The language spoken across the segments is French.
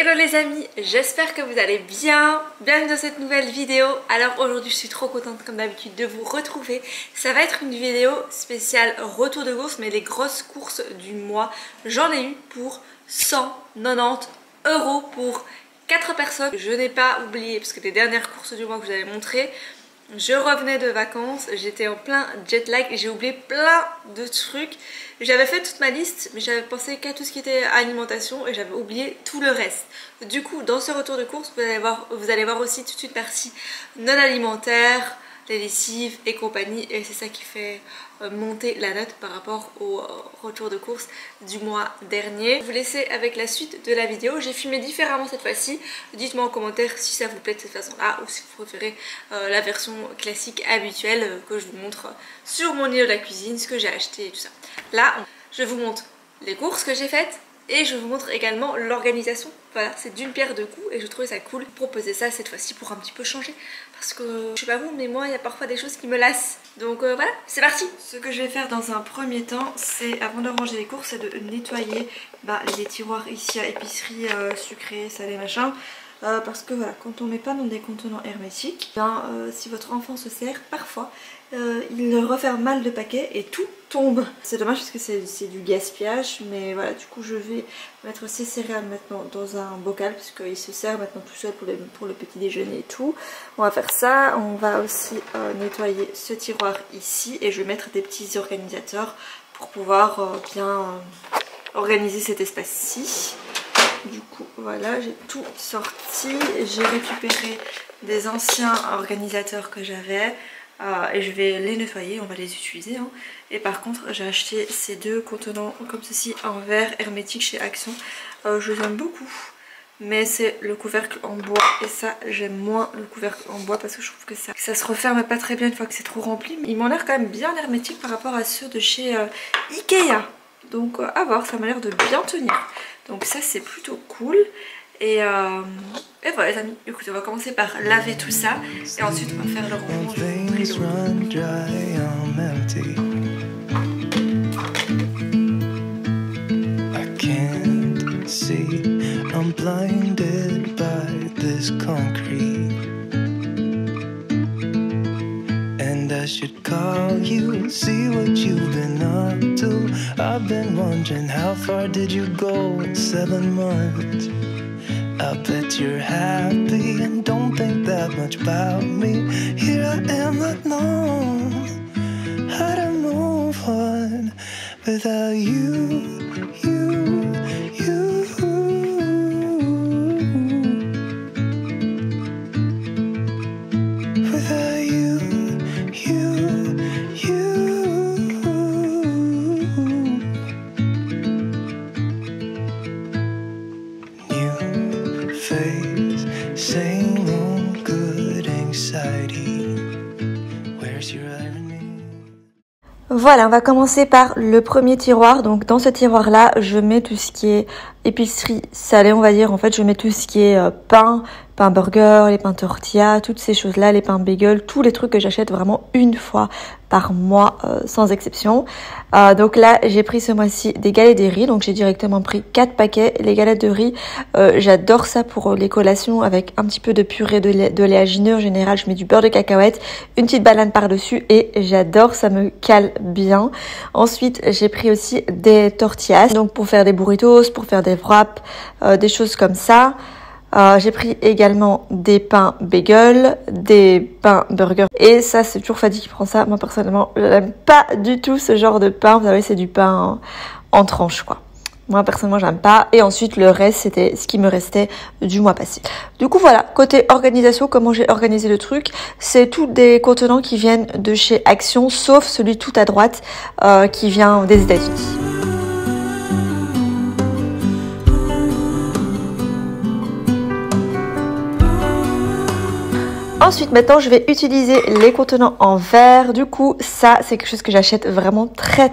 Hello les amis, j'espère que vous allez bien. Bienvenue dans cette nouvelle vidéo. Alors aujourd'hui je suis trop contente comme d'habitude de vous retrouver. Ça va être une vidéo spéciale retour de course, mais les grosses courses du mois. J'en ai eu pour 190 € pour 4 personnes. Je n'ai pas oublié parce que les dernières courses du mois que je vous avais montrées, je revenais de vacances, j'étais en plein jet lag et j'ai oublié plein de trucs. J'avais fait toute ma liste mais j'avais pensé qu'à tout ce qui était alimentation et j'avais oublié tout le reste. Du coup dans ce retour de course vous allez voir aussi toute une partie non alimentaire, les lessives et compagnie, et c'est ça qui fait monter la note par rapport au retour de course du mois dernier. Je vais vous laisser avec la suite de la vidéo. J'ai filmé différemment cette fois-ci. Dites-moi en commentaire si ça vous plaît de cette façon-là ou si vous préférez la version classique habituelle que je vous montre sur mon îlot de la cuisine, ce que j'ai acheté et tout ça. Là, je vous montre les courses que j'ai faites et je vous montre également l'organisation. Voilà, c'est d'une pierre deux coups et je trouvais ça cool de proposer ça cette fois-ci pour un petit peu changer. Parce que, je sais pas vous, mais moi, il y a parfois des choses qui me lassent. Donc voilà, c'est parti. Ce que je vais faire dans un premier temps, c'est, avant de ranger les courses, c'est de nettoyer les tiroirs ici à épicerie, sucré, salé, machin. Parce que voilà, quand on met pas dans des contenants hermétiques, si votre enfant se sert, parfois il referme mal le paquet et tout tombe. C'est dommage parce que c'est du gaspillage, mais voilà, du coup je vais mettre ces céréales maintenant dans un bocal parce qu'il se sert maintenant tout seul pour le petit déjeuner et tout. On va faire ça, on va aussi nettoyer ce tiroir ici et je vais mettre des petits organisateurs pour pouvoir bien organiser cet espace-ci. Du coup voilà, j'ai tout sorti, j'ai récupéré des anciens organisateurs que j'avais et je vais les nettoyer, on va les utiliser hein. Et par contre j'ai acheté ces deux contenants comme ceci en verre hermétique chez Action. Je les aime beaucoup, mais c'est le couvercle en bois et ça j'aime moins le couvercle en bois parce que je trouve que ça se referme pas très bien une fois que c'est trop rempli. Mais ils m'ont l'air quand même bien hermétiques par rapport à ceux de chez Ikea. Donc à voir, ça m'a l'air de bien tenir. Donc ça c'est plutôt cool. Et voilà les amis, écoutez, on va commencer par laver tout ça et ensuite on va faire le rangement. I should call you, see what you've been up to. I've been wondering how far did you go in 7 months. I bet you're happy and don't think that much about me. Here I am not knowing how to move on without you. Voilà, on va commencer par le premier tiroir. Donc dans ce tiroir là je mets tout ce qui est épicerie salée, on va dire. En fait je mets tout ce qui est pain burger, les pains tortilla, toutes ces choses là, les pains bagel, tous les trucs que j'achète vraiment une fois par mois sans exception. Donc là j'ai pris ce mois-ci des galettes de riz, donc j'ai directement pris 4 paquets. Les galettes de riz, j'adore ça pour les collations avec un petit peu de purée de léagineux. En général je mets du beurre de cacahuète, une petite banane par dessus et j'adore, ça me cale bien. Ensuite j'ai pris aussi des tortillas, donc pour faire des burritos, pour faire des wraps, des choses comme ça. J'ai pris également des pains bagel, des pains burger. Et ça, c'est toujours Fadi qui prend ça. Moi, personnellement, je n'aime pas du tout ce genre de pain. Vous savez, c'est du pain en tranches, quoi. Moi, personnellement, j'aime pas. Et ensuite, le reste, c'était ce qui me restait du mois passé. Du coup, voilà. Côté organisation, comment j'ai organisé le truc, c'est tous des contenants qui viennent de chez Action, sauf celui tout à droite qui vient des États-Unis. Ensuite, maintenant, je vais utiliser les contenants en verre. Du coup, ça, c'est quelque chose que j'achète vraiment très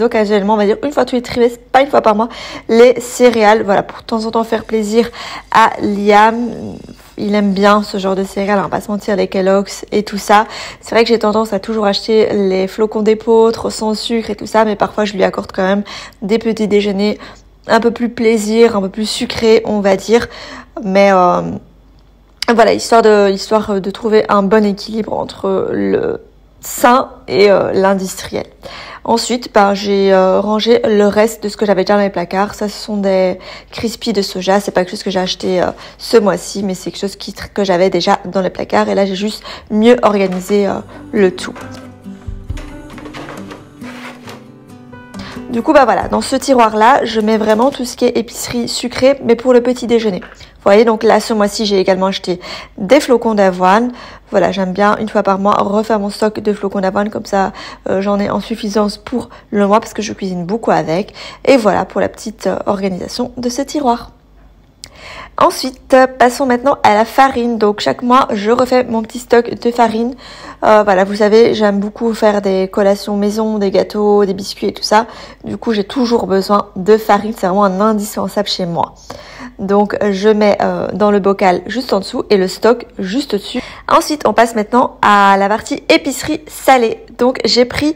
occasionnellement. On va dire une fois tous les trimestres, pas une fois par mois. Les céréales, voilà, pour de temps en temps faire plaisir à Liam. Il aime bien ce genre de céréales, on va pas se mentir, les Kellogg's et tout ça. C'est vrai que j'ai tendance à toujours acheter les flocons d'épeautre sans sucre et tout ça, mais parfois je lui accorde quand même des petits déjeuners un peu plus plaisir, un peu plus sucré, on va dire. Mais voilà, histoire de trouver un bon équilibre entre le sain et l'industriel. Ensuite, j'ai rangé le reste de ce que j'avais déjà dans les placards. Ça, ce sont des crispies de soja. C'est pas quelque chose que j'ai acheté ce mois-ci, mais c'est quelque chose que j'avais déjà dans les placards. Et là, j'ai juste mieux organisé le tout. Du coup, voilà, dans ce tiroir-là, je mets vraiment tout ce qui est épicerie sucrée, mais pour le petit déjeuner. Vous voyez, donc là, ce mois-ci, j'ai également acheté des flocons d'avoine. Voilà, j'aime bien, une fois par mois, refaire mon stock de flocons d'avoine. Comme ça, j'en ai en suffisance pour le mois, parce que je cuisine beaucoup avec. Et voilà, pour la petite organisation de ce tiroir. Ensuite, passons maintenant à la farine. Donc chaque mois, je refais mon petit stock de farine. Voilà, vous savez, j'aime beaucoup faire des collations maison, des gâteaux, des biscuits et tout ça. Du coup, j'ai toujours besoin de farine. C'est vraiment un indispensable chez moi. Donc je mets dans le bocal juste en dessous et le stock juste au-dessus. Ensuite, on passe maintenant à la partie épicerie salée. Donc j'ai pris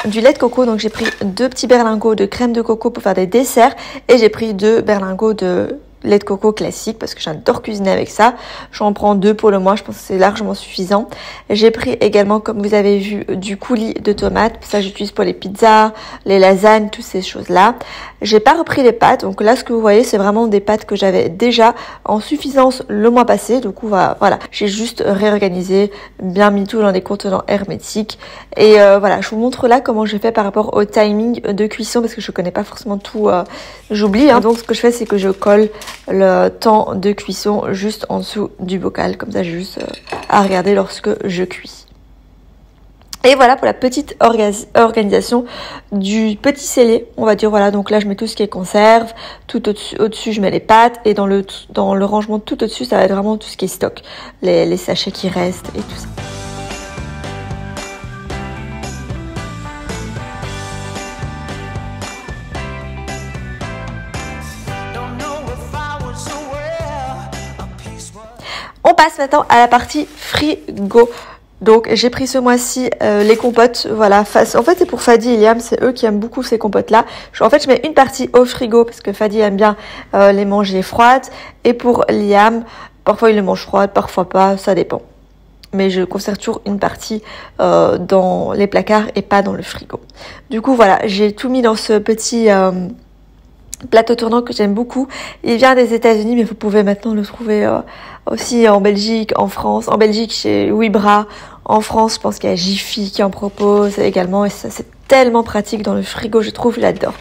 du lait de coco. Donc j'ai pris 2 petits berlingots de crème de coco pour faire des desserts. Et j'ai pris 2 berlingots de lait de coco classique parce que j'adore cuisiner avec ça. J'en prends 2 pour le mois, je pense que c'est largement suffisant. J'ai pris également, comme vous avez vu, du coulis de tomates. Ça, j'utilise pour les pizzas, les lasagnes, toutes ces choses-là. J'ai pas repris les pâtes. Donc là, ce que vous voyez, c'est vraiment des pâtes que j'avais déjà en suffisance le mois passé. Du coup, voilà, j'ai juste réorganisé, bien mis tout dans des contenants hermétiques. Et voilà, je vous montre là comment j'ai fait par rapport au timing de cuisson parce que je connais pas forcément tout. J'oublie. Donc, ce que je fais, c'est que je colle le temps de cuisson juste en dessous du bocal. Comme ça, j'ai juste à regarder lorsque je cuis. Et voilà pour la petite organisation du petit cellier, on va dire. Voilà, donc là je mets tout ce qui est conserve, tout au-dessus je mets les pâtes et dans le rangement tout au-dessus ça va être vraiment tout ce qui est stock, les sachets qui restent et tout ça. On passe maintenant à la partie frigo. Donc j'ai pris ce mois-ci les compotes, voilà, en fait c'est pour Fadi et Liam, c'est eux qui aiment beaucoup ces compotes là. En fait je mets une partie au frigo parce que Fadi aime bien les manger froides, et pour Liam, parfois il les mange froides, parfois pas, ça dépend. Mais je conserve toujours une partie dans les placards et pas dans le frigo. Du coup voilà, j'ai tout mis dans ce petit plateau tournant que j'aime beaucoup. Il vient des États-Unis, mais vous pouvez maintenant le trouver aussi en Belgique, en France. En Belgique, chez Wibra. En France, je pense qu'il y a Jiffy qui en propose également. Et ça, c'est tellement pratique dans le frigo, je trouve, j'adore.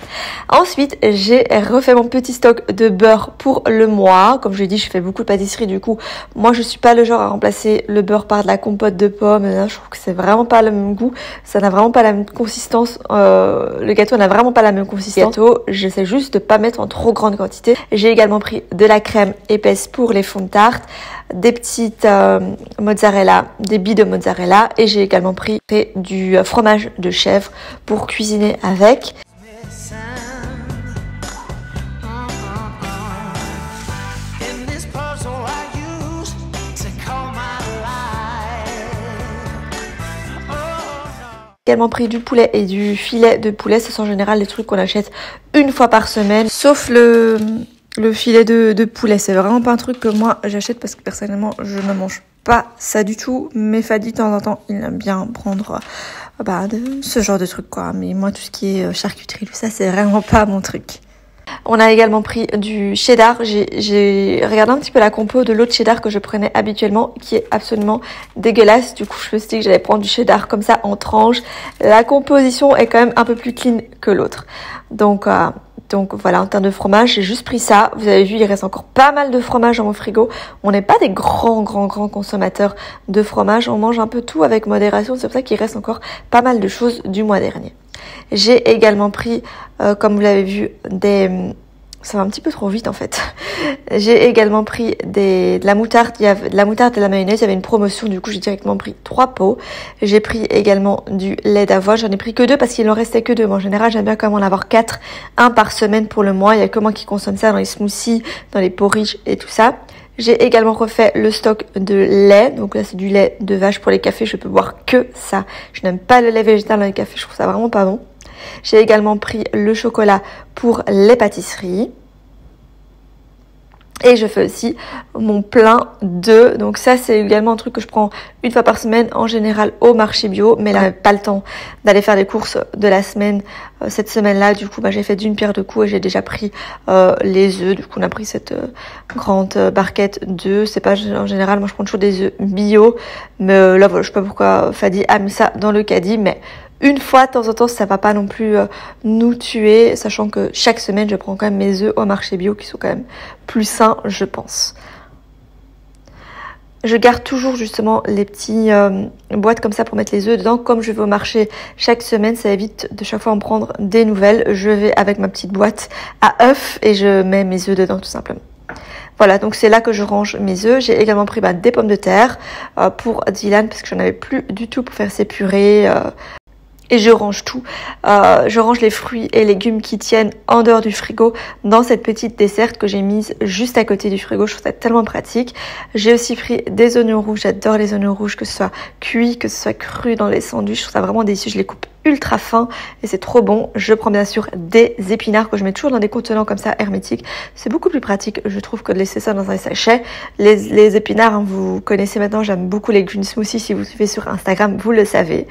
Ensuite, j'ai refait mon petit stock de beurre pour le mois. Comme je l'ai dit, je fais beaucoup de pâtisserie. Du coup, moi, je suis pas le genre à remplacer le beurre par de la compote de pommes. Là, je trouve que c'est vraiment pas le même goût. Ça n'a vraiment pas la même consistance. Le gâteau n'a vraiment pas la même consistance. J'essaie juste de pas mettre en trop grande quantité. J'ai également pris de la crème épaisse pour les fonds de tarte, des petites mozzarella, des billes de mozzarella, et j'ai également pris du fromage de chèvre pour cuisiner avec. J'ai également pris du poulet et du filet de poulet. Ce sont en général les trucs qu'on achète une fois par semaine, sauf le filet de poulet. C'est vraiment pas un truc que moi j'achète parce que personnellement je ne mange pas ça du tout. Mais Fadi de temps en temps il aime bien prendre ce genre de trucs quoi. Mais moi tout ce qui est charcuterie, tout ça c'est vraiment pas mon truc. On a également pris du cheddar. J'ai regardé un petit peu la compo de l'autre cheddar que je prenais habituellement, qui est absolument dégueulasse. Du coup, je me suis dit que j'allais prendre du cheddar comme ça en tranches. La composition est quand même un peu plus clean que l'autre. Donc voilà, en termes de fromage, j'ai juste pris ça. Vous avez vu, il reste encore pas mal de fromage dans mon frigo. On n'est pas des grands consommateurs de fromage. On mange un peu tout avec modération. C'est pour ça qu'il reste encore pas mal de choses du mois dernier. J'ai également pris, comme vous l'avez vu, ça va un petit peu trop vite en fait. J'ai également pris de la moutarde. Il y avait de la moutarde et de la mayonnaise. Il y avait une promotion, du coup j'ai directement pris 3 pots. J'ai pris également du lait d'avoine. J'en ai pris que 2 parce qu'il en restait que 2. Mais en général, j'aime bien quand même en avoir 4, 1 par semaine pour le mois. Il y a que moi qui consomme ça dans les smoothies, dans les porridge et tout ça. J'ai également refait le stock de lait. Donc là, c'est du lait de vache pour les cafés. Je peux boire que ça. Je n'aime pas le lait végétal dans les cafés. Je trouve ça vraiment pas bon. J'ai également pris le chocolat pour les pâtisseries. Et je fais aussi mon plein d'œufs. Donc ça, c'est également un truc que je prends une fois par semaine en général au marché bio. Mais là, pas le temps d'aller faire les courses de la semaine. Cette semaine-là, du coup, j'ai fait d'une pierre deux coups et j'ai déjà pris les œufs. Du coup, on a pris cette grande barquette d'œufs. C'est pas en général, moi je prends toujours des œufs bio. Mais là, voilà, je sais pas pourquoi Fadi a mis ça dans le caddie. Mais une fois de temps en temps, ça va pas non plus nous tuer, sachant que chaque semaine, je prends quand même mes œufs au marché bio qui sont quand même plus sains, je pense. Je garde toujours justement les petits boîtes comme ça pour mettre les œufs dedans. Comme je vais au marché chaque semaine, ça évite de chaque fois en prendre des nouvelles. Je vais avec ma petite boîte à œufs et je mets mes œufs dedans tout simplement. Voilà, donc c'est là que je range mes œufs. J'ai également pris des pommes de terre pour Dylan parce que j'en avais plus du tout pour faire ses purées. Et je range tout. Je range les fruits et légumes qui tiennent en dehors du frigo dans cette petite desserte que j'ai mise juste à côté du frigo. Je trouve ça tellement pratique. J'ai aussi pris des oignons rouges. J'adore les oignons rouges, que ce soit cuits, que ce soit crus dans les sandwichs. Je trouve ça vraiment délicieux. Je les coupe ultra fin et c'est trop bon. Je prends bien sûr des épinards que je mets toujours dans des contenants comme ça hermétiques. C'est beaucoup plus pratique, je trouve, que de laisser ça dans un sachet. Les épinards, hein, vous connaissez maintenant, j'aime beaucoup les green smoothies. Si vous suivez sur Instagram, vous le savez.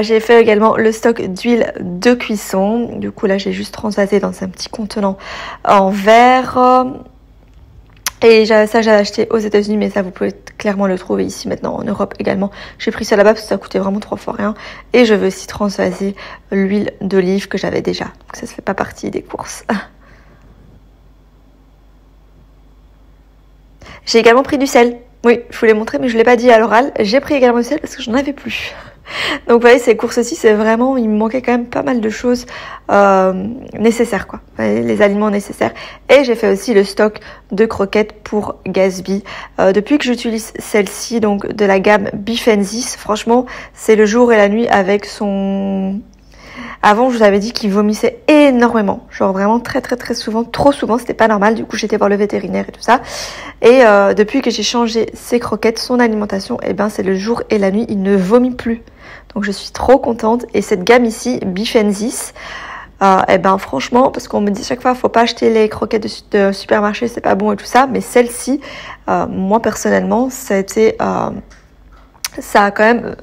J'ai fait également le stock d'huile de cuisson. Du coup là, j'ai juste transvasé dans un petit contenant en verre. Et ça, j'ai acheté aux États-Unis, mais ça, vous pouvez clairement le trouver ici maintenant en Europe également. J'ai pris ça là-bas parce que ça coûtait vraiment 3 fois rien. Et je veux aussi transvaser l'huile d'olive que j'avais déjà. Donc ça ne fait pas partie des courses. J'ai également pris du sel. Oui, je vous l'ai montré, mais je ne l'ai pas dit à l'oral. J'ai pris également du sel parce que j'en avais plus. Donc vous voyez, ces courses-ci, c'est vraiment, il me manquait quand même pas mal de choses nécessaires, quoi. Les aliments nécessaires. Et j'ai fait aussi le stock de croquettes pour Gatsby. Depuis que j'utilise celle-ci, donc de la gamme Beef & This, franchement, c'est le jour et la nuit avec son... Avant, je vous avais dit qu'il vomissait énormément, genre vraiment très souvent, trop souvent, c'était pas normal. Du coup, j'étais voir le vétérinaire et tout ça. Et depuis que j'ai changé ses croquettes, son alimentation, c'est le jour et la nuit, il ne vomit plus. Donc je suis trop contente. Et cette gamme ici, Beef & This, franchement, parce qu'on me dit chaque fois, faut pas acheter les croquettes de supermarché, c'est pas bon et tout ça. Mais celle-ci, moi personnellement, ça a quand même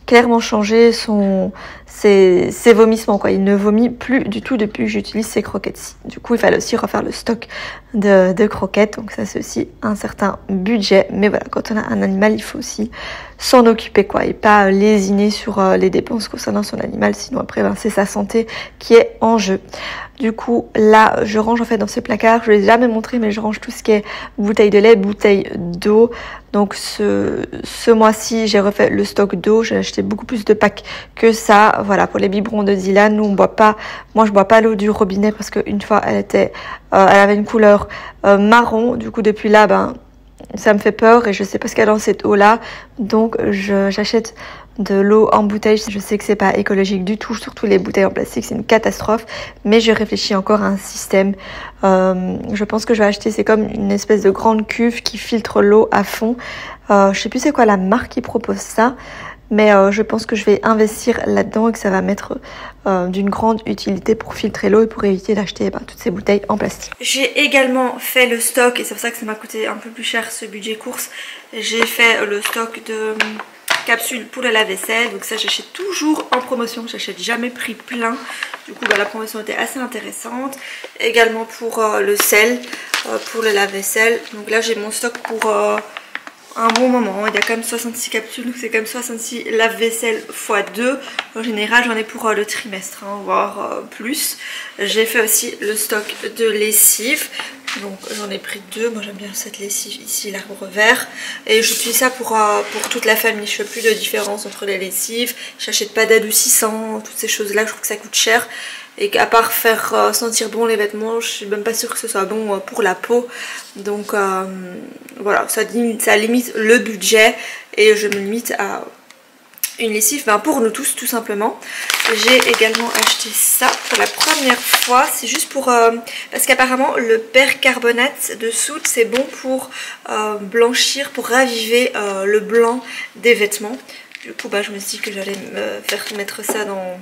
clairement changé ses vomissements, quoi. Il ne vomit plus du tout depuis que j'utilise ces croquettes-ci. Du coup, il fallait aussi refaire le stock de croquettes. Donc ça, c'est aussi un certain budget. Mais voilà, quand on a un animal, il faut aussi s'en occuper, quoi. Et pas lésiner sur les dépenses concernant son animal. Sinon, après, c'est sa santé qui est en jeu. Du coup, là, je range en fait dans ce placard. Je ne l'ai jamais montré, mais je range tout ce qui est bouteille de lait, bouteille d'eau. Donc ce mois-ci, j'ai refait le stock d'eau. J'ai acheté beaucoup plus de packs que ça. Voilà, pour les biberons de Dylan, nous on boit pas. Moi, je bois pas l'eau du robinet parce qu'une fois, elle avait une couleur marron. Du coup, depuis là, ça me fait peur et je sais pas ce qu'il y a dans cette eau-là. Donc, j'achète de l'eau en bouteille. Je sais que c'est pas écologique du tout, surtout les bouteilles en plastique, c'est une catastrophe. Mais je réfléchis encore à un système. Je pense que je vais acheter, c'est comme une espèce de grande cuve qui filtre l'eau à fond. Je sais plus c'est quoi la marque qui propose ça. Mais je pense que je vais investir là-dedans et que ça va m'être d'une grande utilité pour filtrer l'eau et pour éviter d'acheter toutes ces bouteilles en plastique. J'ai également fait le stock, et c'est pour ça que ça m'a coûté un peu plus cher ce budget course. J'ai fait le stock de capsules pour le lave-vaisselle. Donc ça, j'achète toujours en promotion, j'achète jamais prix plein. Du coup, la promotion était assez intéressante. Également pour le sel, pour le lave-vaisselle. Donc là, j'ai mon stock pour... un bon moment, il y a quand même 66 capsules, donc c'est quand même 66 lave-vaisselle x 2. En général, j'en ai pour le trimestre, voire plus. J'ai fait aussi le stock de lessive, donc j'en ai pris 2. Moi j'aime bien cette lessive ici, l'arbre vert. Et j'utilise ça pour toute la famille. Je fais plus de différence entre les lessives. J'achète pas d'adoucissant, toutes ces choses-là, je trouve que ça coûte cher. Et qu'à part faire sentir bon les vêtements, je suis même pas sûre que ce soit bon pour la peau. Donc voilà, ça limite le budget et je me limite à une lessive pour nous tous tout simplement. J'ai également acheté ça pour la première fois, c'est juste pour... parce qu'apparemment le percarbonate de soude c'est bon pour blanchir, pour raviver le blanc des vêtements. Du coup je me suis dit que j'allais me faire mettre ça dans...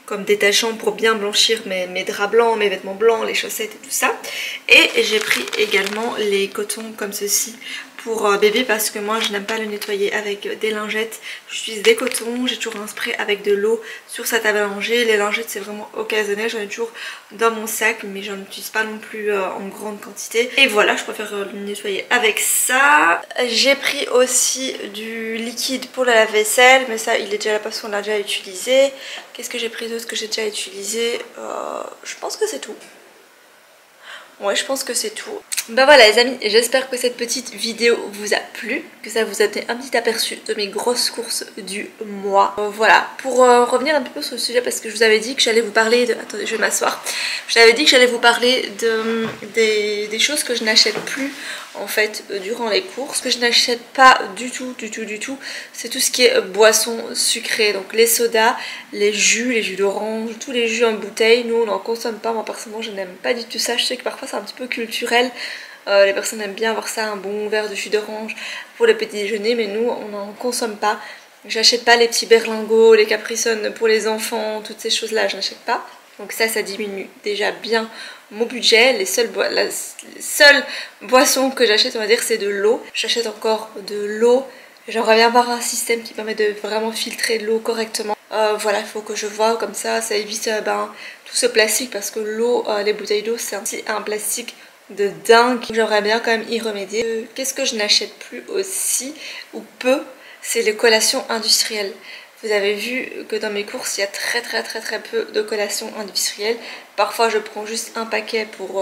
comme détachant pour bien blanchir mes draps blancs, mes vêtements blancs, les chaussettes et tout ça. Et j'ai pris également les cotons comme ceci pour bébé parce que moi je n'aime pas le nettoyer avec des lingettes. J'utilise des cotons, j'ai toujours un spray avec de l'eau sur sa table à langer. Les lingettes c'est vraiment occasionnel, j'en ai toujours dans mon sac mais j'en utilise pas non plus en grande quantité. Et voilà, je préfère le nettoyer avec ça. J'ai pris aussi du liquide pour le lave-vaisselle, mais ça il est déjà là parce qu'on l'a déjà utilisé. Qu'est-ce que j'ai pris d'autre que j'ai déjà utilisé? Je pense que c'est tout. Ouais, je pense que c'est tout. Bah voilà les amis, j'espère que cette petite vidéo vous a plu, que ça vous a donné un petit aperçu de mes grosses courses du mois. Voilà, pour revenir un petit peu sur le sujet, parce que je vous avais dit que j'allais vous parler de... Attendez, je vais m'asseoir. Je vous avais dit que j'allais vous parler des choses que je n'achète plus en fait durant les courses. Ce que je n'achète pas du tout, c'est tout ce qui est boissons sucrées. Donc les sodas, les jus d'orange, tous les jus en bouteille. Nous on n'en consomme pas, moi personnellement je n'aime pas du tout ça. Je sais que parfois c'est un petit peu culturel. Les personnes aiment bien avoir ça, un bon verre de jus d'orange pour le petit déjeuner, mais nous on n'en consomme pas. J'achète pas les petits berlingots, les Capri-Sun pour les enfants, toutes ces choses là je n'achète pas. Donc ça diminue déjà bien mon budget. Les seules boissons que j'achète, on va dire, c'est de l'eau. J'achète encore de l'eau. J'aimerais bien avoir un système qui permet de vraiment filtrer l'eau correctement. Voilà, il faut que je vois comme ça évite tout ce plastique, parce que l'eau, les bouteilles d'eau, c'est un plastique de dingue. Très bien quand même y remédier. Qu'est-ce que je n'achète plus aussi, ou peu, c'est les collations industrielles. Vous avez vu que dans mes courses, il y a très peu de collations industrielles. Parfois, je prends juste un paquet pour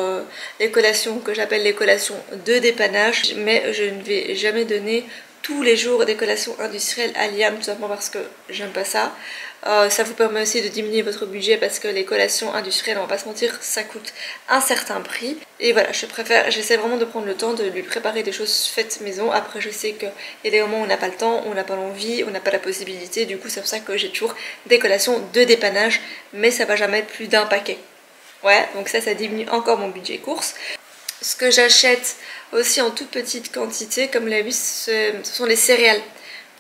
les collations que j'appelle les collations de dépannage. Mais je ne vais jamais donner tous les jours des collations industrielles à Liam, tout simplement parce que j'aime pas ça. Ça vous permet aussi de diminuer votre budget, parce que les collations industrielles, on va pas se mentir, ça coûte un certain prix. Et voilà, j'essaie vraiment de prendre le temps de lui préparer des choses faites maison. Après je sais qu'il y a des moments où on n'a pas le temps, on n'a pas l'envie, on n'a pas la possibilité. Du coup c'est pour ça que j'ai toujours des collations de dépannage, mais ça va jamais être plus d'un paquet. Ouais, donc ça diminue encore mon budget course. Ce que j'achète aussi en toute petite quantité, comme vous l'avez vu, ce sont les céréales.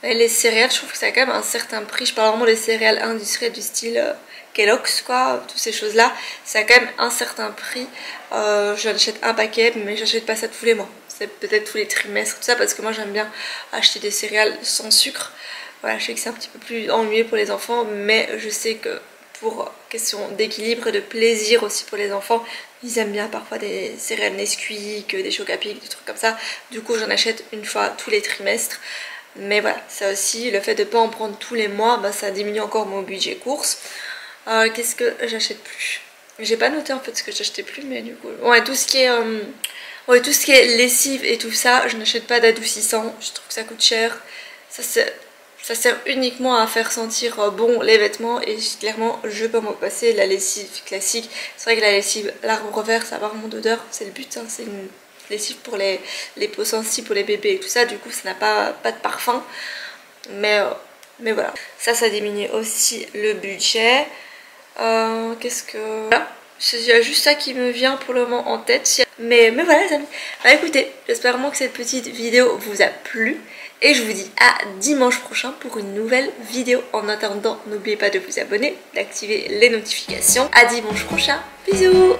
Les céréales, je trouve que ça a quand même un certain prix. Je parle vraiment des céréales industrielles du style Kellogg's, quoi, toutes ces choses là. Ça a quand même un certain prix. J'en achète un paquet, mais j'achète pas ça tous les mois. C'est peut-être tous les trimestres, tout ça, parce que moi j'aime bien acheter des céréales sans sucre. Voilà, je sais que c'est un petit peu plus ennuyeux pour les enfants, mais je sais que pour question d'équilibre et de plaisir aussi pour les enfants, ils aiment bien parfois des céréales Nesquik, des Chocapic, des trucs comme ça. Du coup j'en achète une fois tous les trimestres. Mais voilà, ça aussi, le fait de ne pas en prendre tous les mois, ça diminue encore mon budget course. Qu'est-ce que j'achète plus? J'ai pas noté en fait ce que j'achetais plus, mais du coup... Ouais, tout ce qui est lessive et tout ça, je n'achète pas d'adoucissant. Je trouve que ça coûte cher. Ça sert uniquement à faire sentir bon les vêtements, et clairement je peux m'en passer. La lessive classique, c'est vrai que la lessive l'arbre vert, ça a pas vraiment d'odeur, c'est le but, hein, c'est une lessive pour les peaux sensibles, pour les bébés et tout ça, du coup ça n'a pas de parfum, mais voilà, ça diminue aussi le budget. Qu'est-ce que... Voilà. Il y a juste ça qui me vient pour le moment en tête. Mais voilà les amis. Écoutez, j'espère vraiment que cette petite vidéo vous a plu. Et je vous dis à dimanche prochain pour une nouvelle vidéo. En attendant, n'oubliez pas de vous abonner, d'activer les notifications. À dimanche prochain. Bisous!